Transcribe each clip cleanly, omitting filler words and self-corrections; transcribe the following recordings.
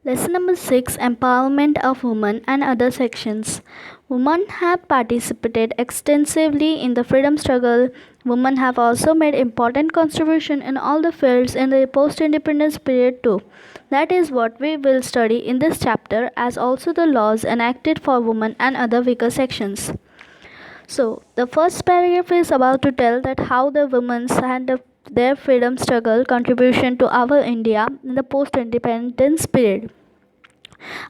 Lesson number 6, Empowerment of Women and Other Sections. Women have participated extensively in the freedom struggle. Women have also made important contribution in all the fields in the post-independence period too. That is what we will study in this chapter, as also the laws enacted for women and other weaker sections. So, the first paragraph is about to tell that how the women had their freedom struggle contribution to our India in the post-independence period.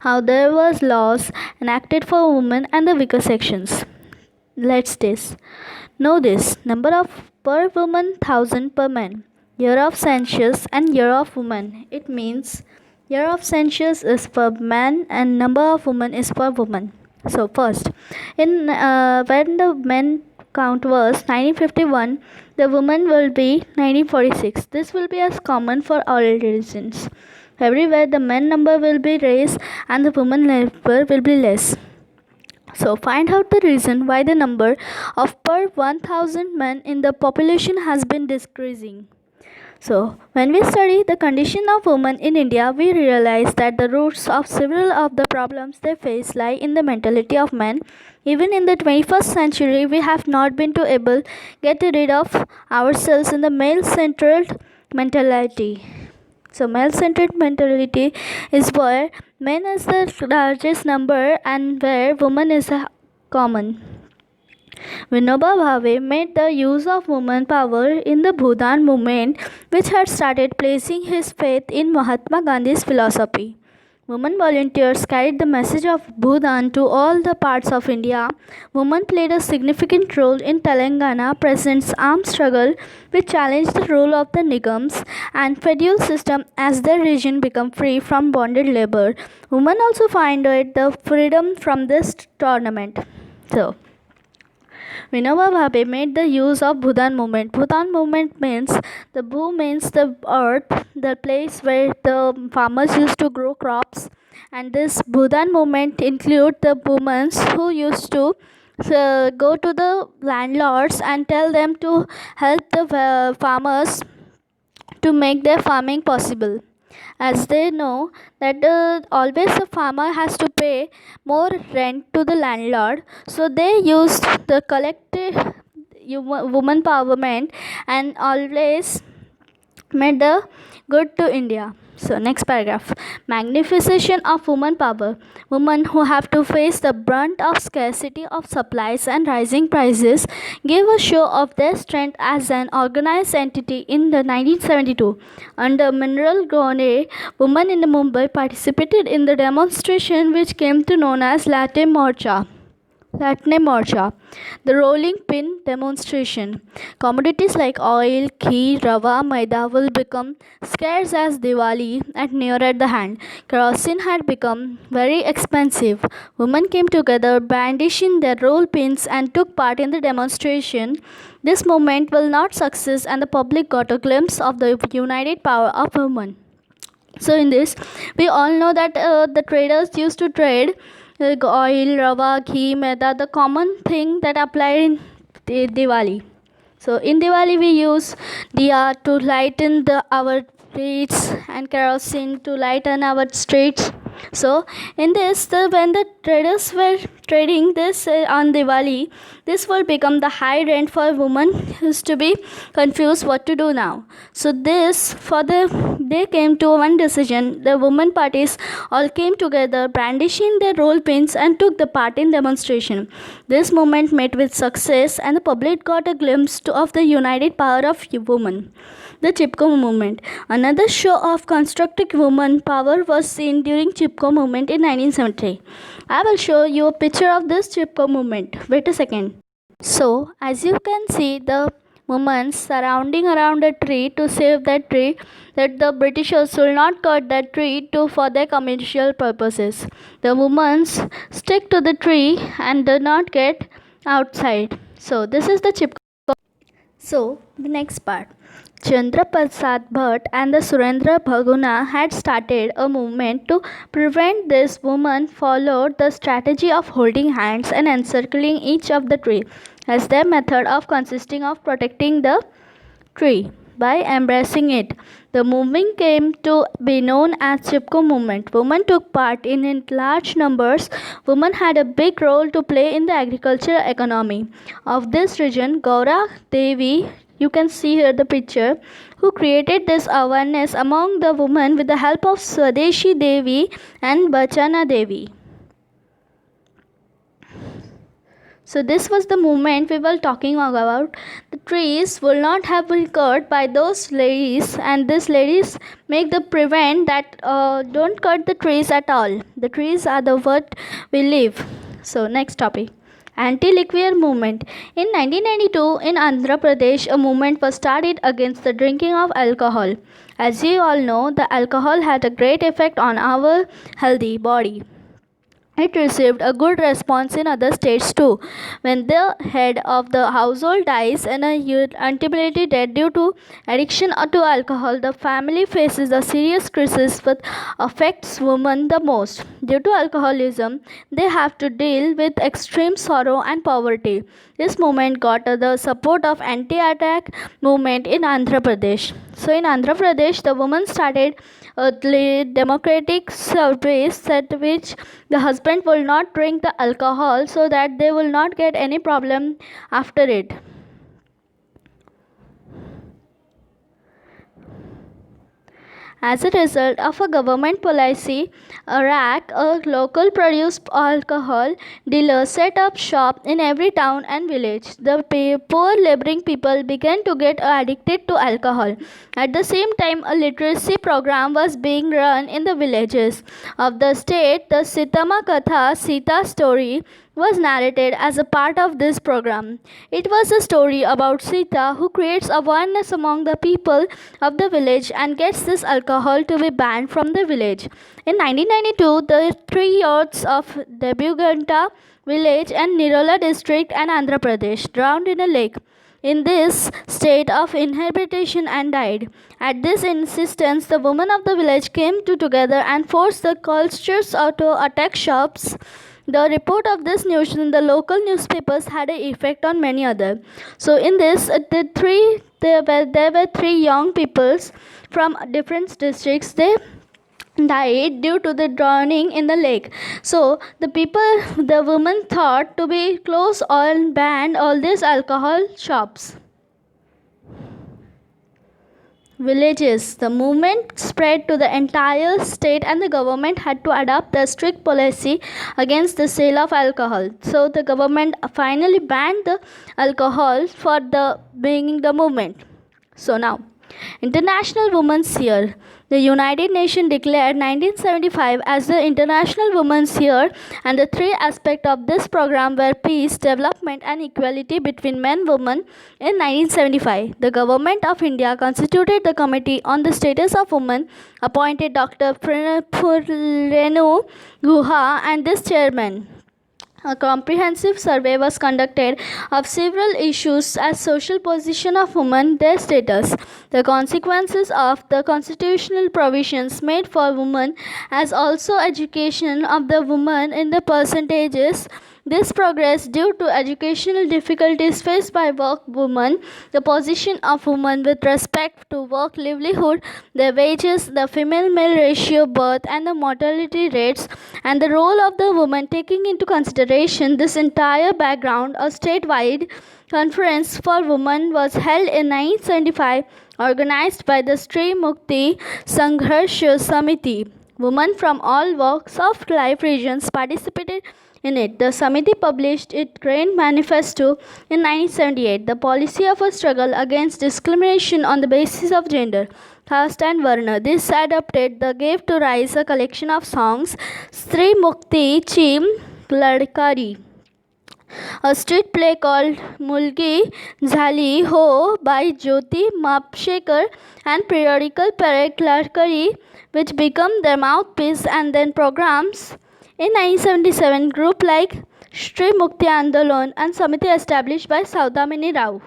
How there was laws enacted for women and the weaker sections. Let's this. Know this. Number of per woman 1000 per man. Year of census and year of woman. It means year of census is per man and number of women is per woman. So first, in when the men count was 1951, the women will be 1946. This will be as common for all religions. Everywhere the men number will be raised and the women number will be less. So find out the reason why the number of per 1000 men in the population has been decreasing. So, when we study the condition of women in India, we realize that the roots of several of the problems they face lie in the mentality of men. Even in the 21st century, we have not been able to get rid of ourselves in the male-centered mentality. So, male-centered mentality is where men is the largest number and where woman is common. Vinoba Bhave made the use of woman power in the Bhudan movement, which had started placing his faith in Mahatma Gandhi's philosophy. Women volunteers carried the message of Bhudan to all the parts of India. Women played a significant role in Telangana President's armed struggle, which challenged the rule of the Nigams and feudal system as their region became free from bonded labor. Women also found the freedom from this tournament. So, Vinoba Bhave made the use of Bhudan movement. Bhudan movement means the Bhu means the earth, the place where the farmers used to grow crops, and this Bhudan movement include the women who used to go to the landlords and tell them to help the farmers to make their farming possible, as they know that always the farmer has to pay more rent to the landlord, so they used the collective woman empowerment and always made the good to India. So next paragraph, magnification of woman power. Women who have to face the brunt of scarcity of supplies and rising prices gave a show of their strength as an organized entity in the 1972. Under Mineral Gone, women in the Mumbai participated in the demonstration which came to known as Latte Morcha. The rolling pin demonstration. Commodities like oil, ghee, rava, maida will become scarce as Diwali and near at the hand. Kerosene had become very expensive. Women came together, brandishing their roll pins, and took part in the demonstration. This movement will not succeed, and the public got a glimpse of the united power of women. So in this, we all know that the traders used to trade oil, rava, ghee, maida, the common thing that applied in Diwali. So in Diwali we use diya to lighten our streets and kerosene to lighten our streets. So in this, when the traders were trading this on Diwali, this will become the high rent for women used to be confused what to do now. So this they came to one decision. The women parties all came together, brandishing their roll pins and took the part in demonstration. This movement met with success, and the public got a glimpse of the united power of women. The Chipko movement. Another show of constructive woman power was seen during Chipko movement in 1973. I will show you a picture of this Chipko movement. Wait a second. So, as you can see, the women surrounding around a tree to save that tree, that the Britishers will not cut that tree for their commercial purposes. The women stick to the tree and do not get outside. So, this is the Chipko. So, the next part. Chandra Prasad Bhatt and the Surendra Bhaguna had started a movement to prevent this. Women followed the strategy of holding hands and encircling each of the tree as their method of consisting of protecting the tree. by embracing it. The movement came to be known as Chipko movement. Women took part in it large numbers. Women had a big role to play in the agricultural economy of this region. Gaura Devi, you can see here the picture, who created this awareness among the women with the help of Swadeshi Devi and Bachana Devi. So this was the movement we were talking about. The trees will not have been cut by those ladies, and these ladies make the prevent that don't cut the trees at all. The trees are the what we live. So next topic. Anti-liquor movement. In 1992, in Andhra Pradesh, a movement was started against the drinking of alcohol. As you all know, the alcohol had a great effect on our healthy body. It received a good response in other states too. When the head of the household dies in a untimely death due to addiction to alcohol, the family faces a serious crisis that affects women the most. Due to alcoholism, they have to deal with extreme sorrow and poverty. This movement got the support of anti-attack movement in Andhra Pradesh. So in Andhra Pradesh, the women started a democratic service at which the husband will not drink the alcohol so that they will not get any problem after it. As a result of a government policy, RAC, a local produced alcohol dealer, set up shop in every town and village. The poor laboring people began to get addicted to alcohol. At the same time, a literacy program was being run in the villages of the state. The Sitama Katha, Sita story, was narrated as a part of this program. It was a story about Sita who creates awareness among the people of the village and gets this alcohol to be banned from the village. In 1992, the three youths of Debuganta village and Nirola district and Andhra Pradesh drowned in a lake in this state of inebriation and died. At this insistence, the women of the village came together and forced the cultures to attack shops. The report of this news in the local newspapers had an effect on many others. So in this, there were three young peoples from different districts. They died due to the drowning in the lake. So the women thought to be close or ban all these alcohol shops. Villages. The movement spread to the entire state and the government had to adopt a strict policy against the sale of alcohol. So the government finally banned the alcohol for the beginning the movement. So now, International Women's Year. The United Nations declared 1975 as the International Women's Year, and the three aspects of this program were peace, development, and equality between men and women. In 1975, the Government of India constituted the Committee on the Status of Women, appointed Dr. Renu Guha and this chairman. A comprehensive survey was conducted of several issues as social position of women, their status, the consequences of the constitutional provisions made for women, as also education of the women in the percentages. This progress due to educational difficulties faced by work women, the position of women with respect to work livelihood, their wages, the female-male ratio birth and the mortality rates, and the role of the woman. Taking into consideration this entire background, a statewide conference for women was held in 1975, organized by the Stree Mukti Sangharsh Samiti. Women from all walks of life regions participated in it. The Samiti published its Grand Manifesto in 1978, the policy of a struggle against discrimination on the basis of gender, caste and varna. This adopted the gave to rise a collection of songs, Stree Mukti Chim Ladkari, a street play called Mulgi Jhali Ho by Jyoti Mapshekar, and periodical Parade Ladkari, which became their mouthpiece, and then programs. In 1977, group like Stree Mukti Andolon and Samiti established by Saudamini Rao.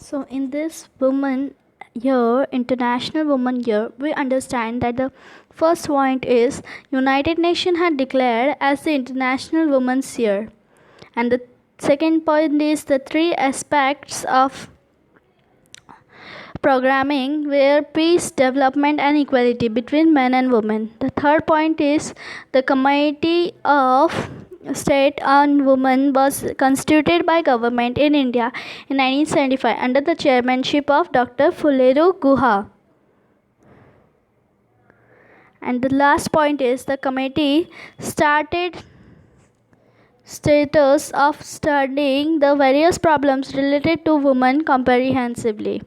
So, in this Women Year, International Women Year, we understand that the first point is United Nations had declared as the International Women's Year, and the second point is the three aspects of programming were peace, development, and equality between men and women. The third point is the Committee of State on Women was constituted by government in India in 1975 under the chairmanship of Dr. Phulero Guha. And the last point is the committee started status of studying the various problems related to women comprehensively.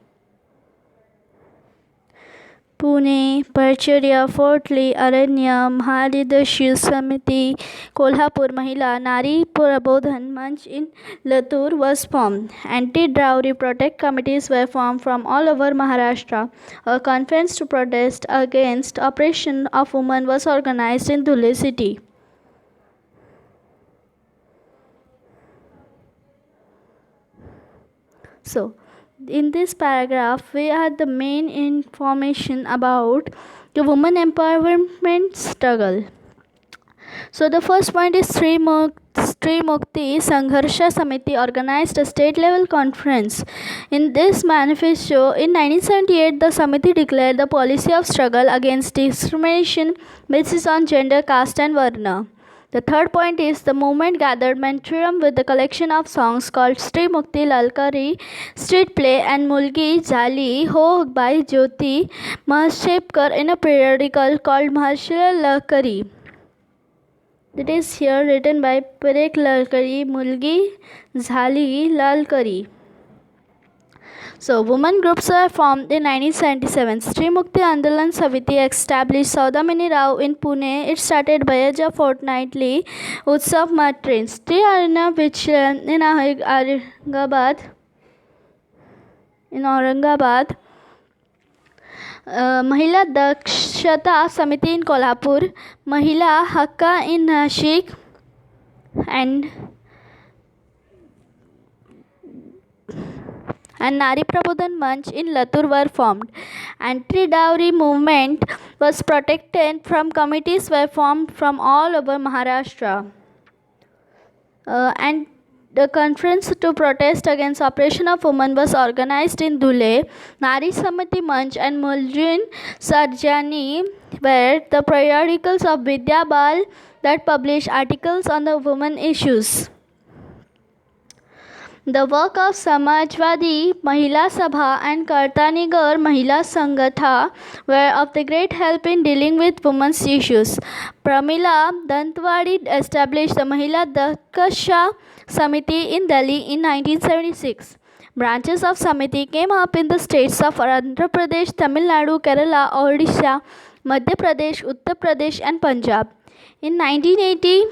Pune, परचर्या, फोर्टली, अरण्य, महादिदशी समिति, कोल्हापुर महिला नारी प्रबोधन मंच in Latur was formed. Anti-dowry protest committees were formed from all over Maharashtra. A conference to protest against oppression of women was organized in Dhule city. So, in this paragraph, we have the main information about the women empowerment struggle. So, the first point is Sri Mukti Sangharsha Samiti organized a state level conference. In this manifesto, in 1978, the Samiti declared the policy of struggle against discrimination based on gender, caste, and varna. The third point is the movement gathered momentum with the collection of songs called Sri Mukti Lalkari, street play, and Mulgi Jali Ho by Jyoti Mahashepkar in a periodical called Mahashila Lalkari. That is here written by Parek Lalkari, Mulgi Jali Lalkari. So, women groups were formed in 1977. Sri Mukti Andolan Samiti established Saudamini Rao in Pune. It started Bayaja fortnightly Utsav mud trains. Sri Aruna Vichran in Aurangabad. Mahila Dakshata Samiti in Kolhapur. Mahila Hakka in Nashik. And Nari Prabodhan Manch in Latur were formed. Anti-dowry movement was protected from committees were formed from all over Maharashtra. And the conference to protest against oppression of women was organized in Dhule. Nari Samiti Manch and Muljin Sarjani were the periodicals of Vidya Bal that published articles on the women issues. The work of Samajwadi Mahila Sabha and Kartanigar Mahila Sangatha were of the great help in dealing with women's issues. Pramila Dantwadi established the Mahila Dakasha Samiti in Delhi in 1976. Branches of Samiti came up in the states of Andhra Pradesh, Tamil Nadu, Kerala, Odisha, Madhya Pradesh, Uttar Pradesh, and Punjab. In 1980,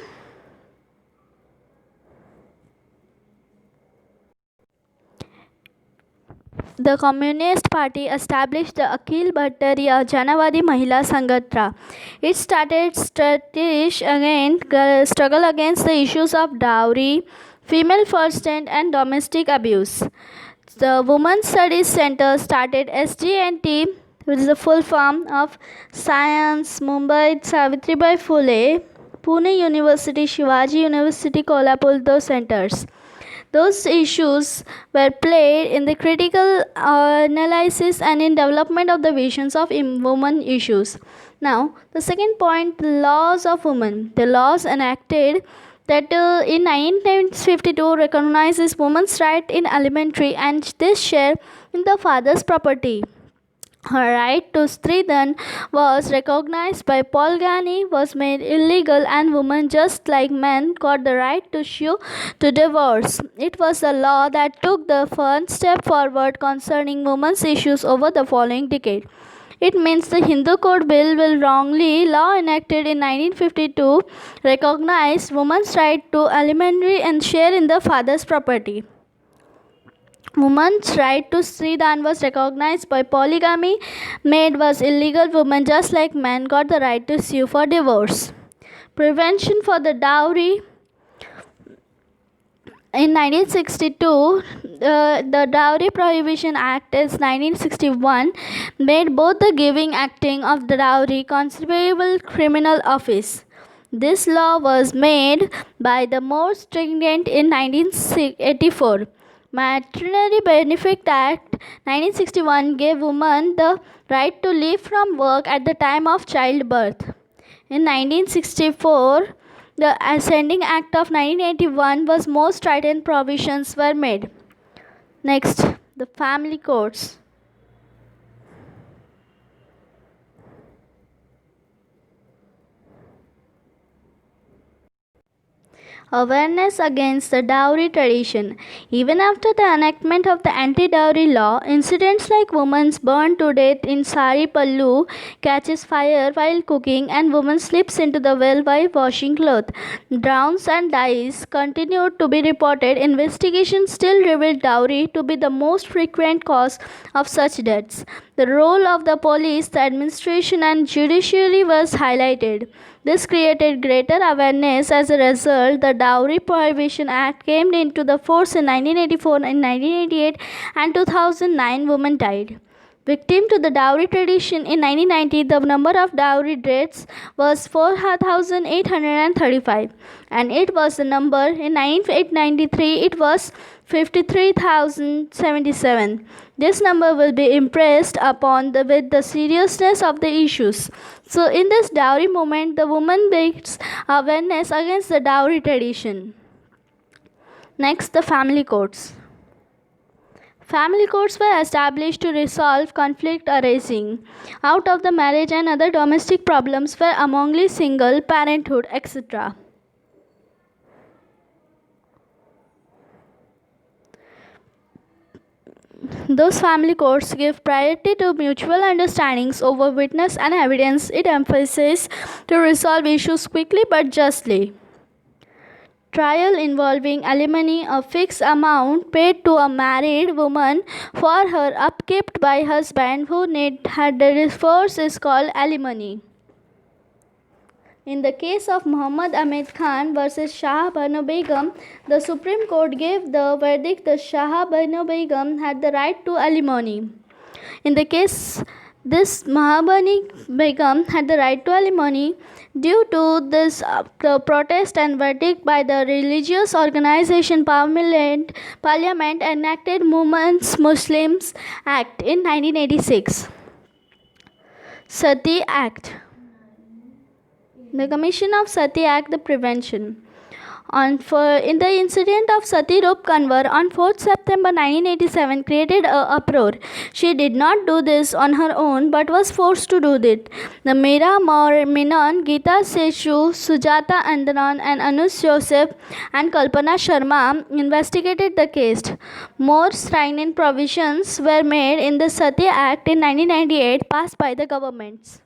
the Communist Party established the Akhil Bhattacharya Janavadi Mahila Sanghatra. It started struggle against the issues of dowry, female first-hand, and domestic abuse. The Women's Studies Center started SGNT, which is the full form of Science, Mumbai, Savitribai Phule, Pune University, Shivaji University, Kolhapur, those centers. Those issues were played in the critical analysis and in development of the visions of women issues. Now, the second point, the laws of women. The laws enacted that in 1952 recognizes women's right in alimentary and this share in the father's property. Her right to Stridhan was recognized by polygamy was made illegal and women just like men got the right to sue to divorce. It was the law that took the first step forward concerning women's issues over the following decade. It means the Hindu Code Bill will wrongly law enacted in 1952 recognized women's right to alimentary and share in the father's property. Women's right to Stridhan was recognized by polygamy made was illegal. Women just like men got the right to sue for divorce. Prevention for the dowry In 1962, the Dowry Prohibition Act is 1961 made both the giving acting of the dowry considerable criminal offence. This law was made by the more stringent in 1984. Maternity Benefit Act 1961 gave women the right to leave from work at the time of childbirth. In 1964, the Ascending Act of 1981 was more strident provisions were made. Next, the family courts. Awareness against the dowry tradition. Even after the enactment of the anti-dowry law, incidents like women's burned to death in sari pallu, catches fire while cooking, and woman slips into the well while washing clothes, drowns and dies continued to be reported. Investigations still revealed dowry to be the most frequent cause of such deaths. The role of the police, the administration, and judiciary was highlighted. This created greater awareness. As a result, the Dowry Prohibition Act came into the force in 1984 and 1988, and 2009 women died. Victim to the dowry tradition in 1990, the number of dowry deaths was 4,835, and it was the number in 1993 it was 53,077. This number will be impressed upon with the seriousness of the issues. So in this dowry movement, the woman makes awareness against the dowry tradition. Next, the family courts. Family courts were established to resolve conflict arising out of the marriage and other domestic problems for amongly single, parenthood, etc. Those family courts give priority to mutual understandings over witness and evidence. It emphasizes to resolve issues quickly but justly. Trial involving alimony, a fixed amount paid to a married woman for her upkeep by husband who had the divorce, is called alimony. In the case of Muhammad Ahmed Khan versus Shah Banu Begum, the Supreme Court gave the verdict that Shah Banu Begum had the right to alimony. In the case this Mahabani Begum had the right to alimony due to this protest and verdict by the religious organization Parliament enacted Women's Muslims Act in 1986. Sati Act. The Commission of Sati Act, the prevention. In the incident of Sati Rup Kanwar on 4th September 1987 created an uproar. She did not do this on her own but was forced to do it. The Meera Menon, Geeta Sechu, Sujata Andanon, and Anush Joseph and Kalpana Sharma investigated the case. More stringent provisions were made in the Sati Act in 1998 passed by the governments.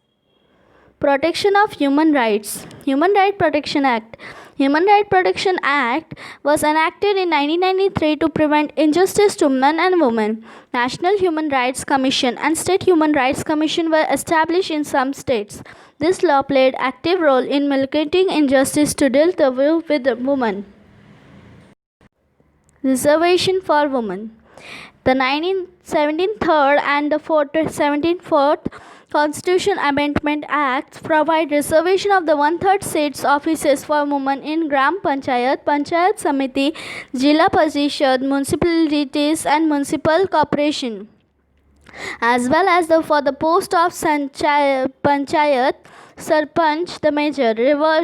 Protection of Human Rights. Human Rights Protection Act. Human Rights Protection Act was enacted in 1993 to prevent injustice to men and women. National Human Rights Commission and State Human Rights Commission were established in some states. This law played active role in mitigating injustice to deal with women. Reservation for women. The 1973rd and the 74th Constitution Amendment Acts provide reservation of the 1/3 seats offices for women in Gram Panchayat, Panchayat Samiti, Jila Parishad, municipalities and municipal corporation, as well as for the post of Panchayat Sarpanch, the major.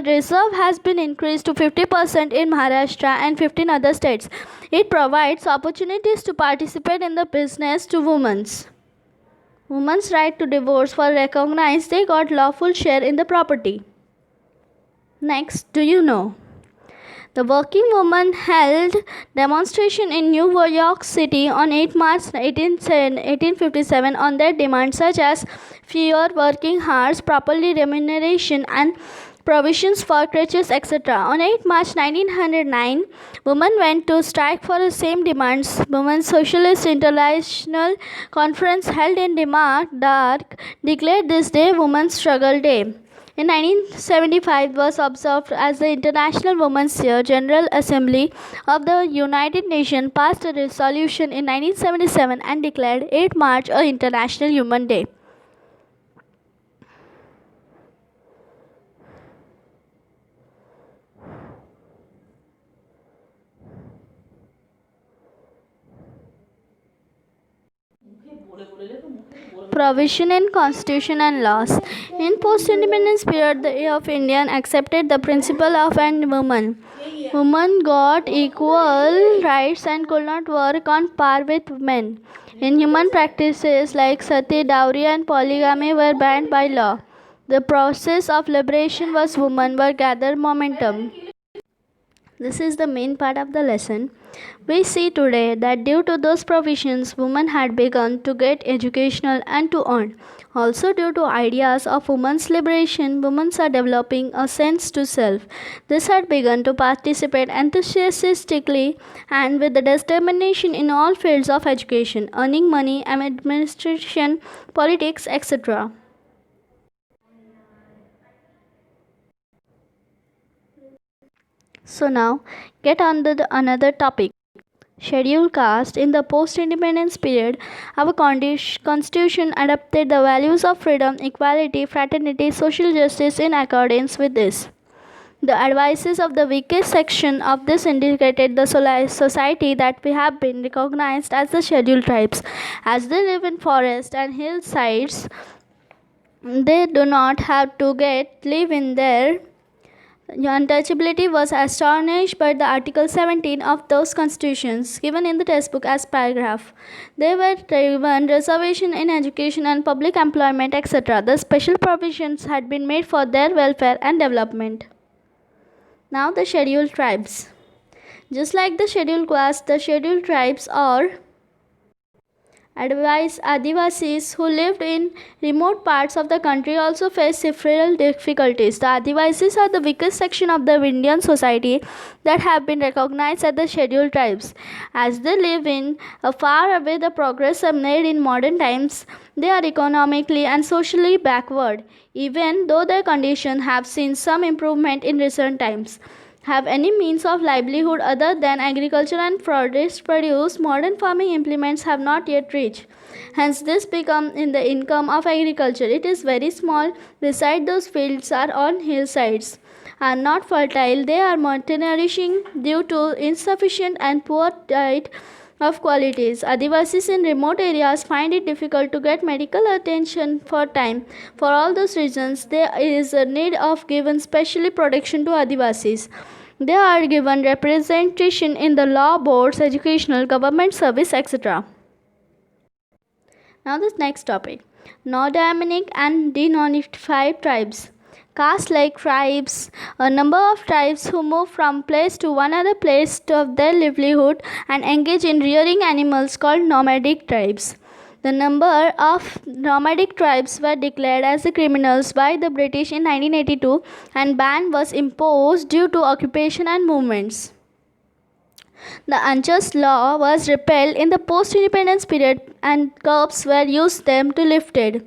Reserve has been increased to 50% in Maharashtra and 15 other states. It provides opportunities to participate in the business to women. Women's right to divorce were recognized. They got lawful share in the property. Next, do you know? The working women held demonstration in New York City on 8 March 1857 on their demands such as fewer working hours, properly remuneration, and provisions for creches, etc. On 8 March 1909, women went to strike for the same demands. Women's Socialist International Conference held in Denmark declared this day Women's Struggle Day. In 1975 was observed as the International Women's Year. General Assembly of the United Nations passed a resolution in 1977 and declared 8 March a International Women's Day. Provision in Constitution and Laws. In post-independence period, the of India accepted the principle of an woman. Women got equal rights and could not work on par with men. Inhuman practices like sati, dowry and polygamy were banned by law. The process of liberation was women were gathered momentum. This is the main part of the lesson. We see today that due to those provisions, women had begun to get educational and to earn. Also, due to ideas of women's liberation, women are developing a sense to self. This had begun to participate enthusiastically and with the determination in all fields of education, earning money, administration, politics, etc. So now, get on to another topic. Scheduled caste. In the post-independence period, our constitution adopted the values of freedom, equality, fraternity, social justice in accordance with this. The advices of the weakest section of this indicated the society that we have been recognized as the scheduled tribes. As they live in forests and hillsides, they do not have to live in their untouchability was astonished by the Article 17 of those constitutions given in the textbook as paragraph. They were given reservation in education and public employment, etc. The special provisions had been made for their welfare and development. Now the scheduled tribes. Just like the scheduled caste, the scheduled tribes are Adivasis who lived in remote parts of the country also face several difficulties. The Adivasis are the weakest section of the Indian society that have been recognized as the scheduled tribes. As they live in far away the progress made in modern times, they are economically and socially backward, even though their condition have seen some improvement in recent times. Have any means of livelihood other than agriculture and forest produce, modern farming implements have not yet reached. Hence, this become in the income of agriculture. It is very small. Beside those fields are on hillsides, are not fertile. They are malnourishing due to insufficient and poor diet of qualities. Adivasis in remote areas find it difficult to get medical attention for time. For all those reasons, there is a need of given specially protection to Adivasis. They are given representation in the law boards, educational, government service, etc. Now the next topic. Non-Dominic and denotified tribes. Caste-like tribes, a number of tribes who move from place to one other place of their livelihood and engage in rearing animals called nomadic tribes. The number of nomadic tribes were declared as the criminals by the British in 1982 and ban was imposed due to occupation and movements. The unjust law was repealed in the post-independence period and curbs were used them to lifted.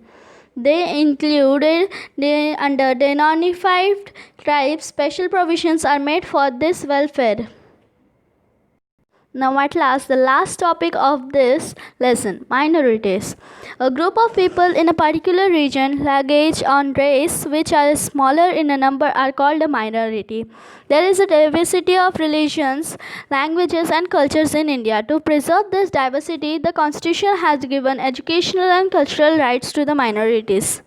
They included under denotified tribes. Special provisions are made for this welfare. Now at last, the last topic of this lesson, minorities. A group of people in a particular region, language or race which are smaller in a number are called a minority. There is a diversity of religions, languages and cultures in India. To preserve this diversity, the Constitution has given educational and cultural rights to the minorities.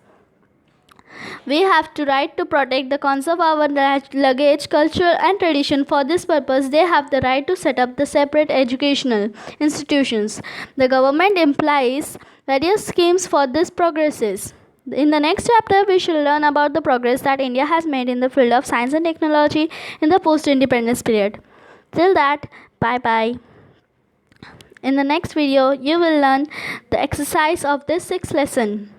We have to right to protect the conserve our language, culture and tradition. For this purpose, they have the right to set up the separate educational institutions. The government implies various schemes for this progresses. In the next chapter, we shall learn about the progress that India has made in the field of science and technology in the post-independence period. Till that, bye-bye. In the next video, you will learn the exercise of this 6th lesson.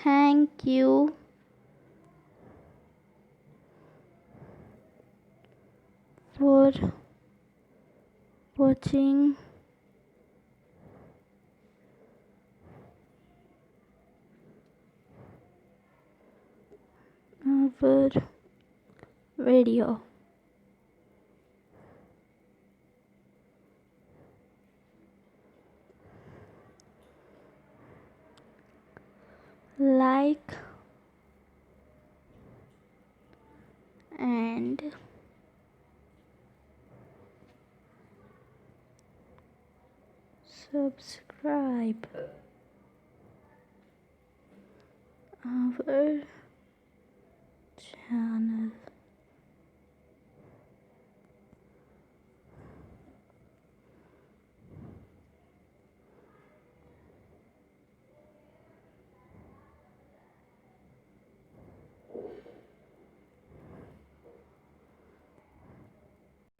Thank you for watching our video. Like and subscribe our channel.